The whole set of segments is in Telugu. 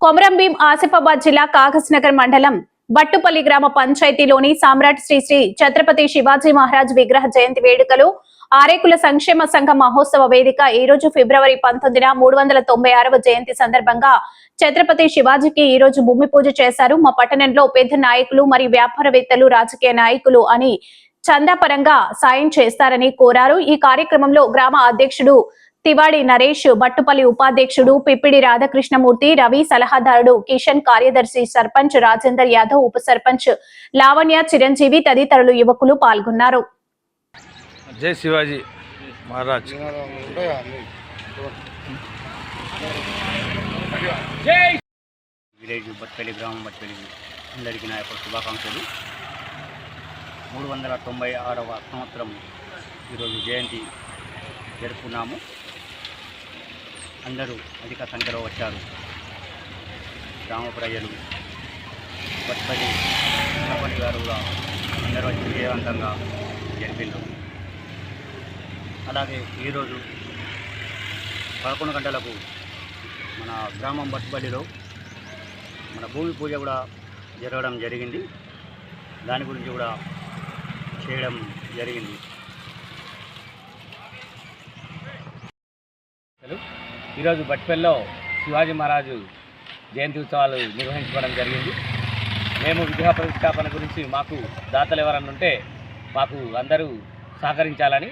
కొమరంభీం ఆసిఫాబాద్ జిల్లా కాగజ్నగర్ మండలం బట్టుపల్లి గ్రామ పంచాయతీలోని సామ్రాట్ శ్రీ శ్రీ ఛత్రపతి శివాజీ మహారాజ్ విగ్రహ జయంతి వేడుకలు ఆరేకుల సంక్షేమ సంఘ మహోత్సవ వేదిక ఈ రోజు ఫిబ్రవరి 19న 396వ జయంతి సందర్భంగా ఛత్రపతి శివాజీకి ఈ రోజు భూమి పూజ చేశారు. మా పట్టణంలో పెద్ద నాయకులు మరియు వ్యాపారవేత్తలు రాజకీయ నాయకులు అని చందాపరంగా సాయం చేస్తారని కోరారు. ఈ కార్యక్రమంలో గ్రామ అధ్యక్షుడు తివాడి నరేష్, బట్టుపల్లి ఉపాధ్యక్షుడు పిప్పిడి రాధాకృష్ణమూర్తి, రవి సలహాదారుడు కిషన్, కార్యదర్శి సర్పంచ్ రాజేందర్ యాదవ్, ఉప సర్పంచ్ లావణ్య, చిరంజీవి తదితరులు యువకులు పాల్గొన్నారు. జై శివాజీ మహారాజ్. విలేజ్ బట్టుపల్లి గ్రామం బట్టుపల్లి అందరికీ నా యొక్క శుభాకాంక్షలు. 396వ సంవత్సరం ఈరోజు జయంతి జరుపుకున్నాము. అందరూ అధిక సంఖ్యలో వచ్చారు. గ్రామ ప్రజలు, బట్టుపల్లి సర్పంచ్ గారు కూడా అందరూ వచ్చి విజయవంతంగా జరిపారు. అలాగే ఈరోజు 11 గంటలకు మన గ్రామం బట్టుపల్లిలో మన భూమి పూజ కూడా జరగడం జరిగింది. దాని గురించి కూడా చేయడం జరిగింది. ఈరోజు బట్టుపల్లిలో శివాజీ మహారాజు జయంతి ఉత్సవాలు నిర్వహించుకోవడం జరిగింది. మేము విగ్రహ ప్రతిష్టాపన గురించి మాకు దాతలు ఎవరన్నా ఉంటే మాకు అందరూ సహకరించాలని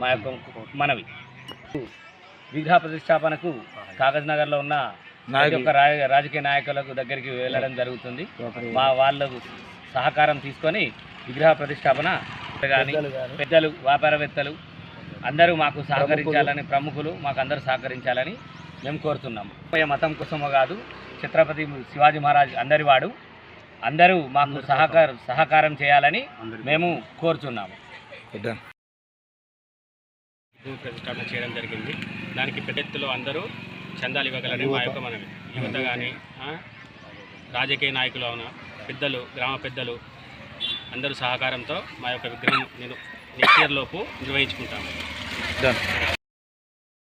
మా యొక్క మనవి. విగ్రహ ప్రతిష్టాపనకు కాగజ్నగర్లో ఉన్న రాజకీయ నాయకులకు దగ్గరికి వెళ్ళడం జరుగుతుంది. వాళ్ళ సహకారం తీసుకొని విగ్రహ ప్రతిష్టాపన కానీ పెద్దలు, వ్యాపారవేత్తలు అందరూ మాకు సహకరించాలని, ప్రముఖులు మాకు అందరూ సహకరించాలని మేము కోరుతున్నాము. మతం కోసమో కాదు, ఛత్రపతి శివాజీ మహారాజ్ అందరి వాడు, అందరూ మాకు సహకారం చేయాలని మేము కోరుతున్నాము. భూ ప్రతిష్టాపన చేయడం జరిగింది. దానికి పెద్ద ఎత్తులో అందరూ చందాలు ఇవ్వగలని మా యొక్క మనవి. యువత కానీ రాజకీయ నాయకులు అవునా, పెద్దలు, గ్రామ పెద్దలు అందరూ సహకారంతో మా యొక్క విగ్రహం నెక్స్ట్ ఇయర్ లోపు నిర్వహించుకుంటాము.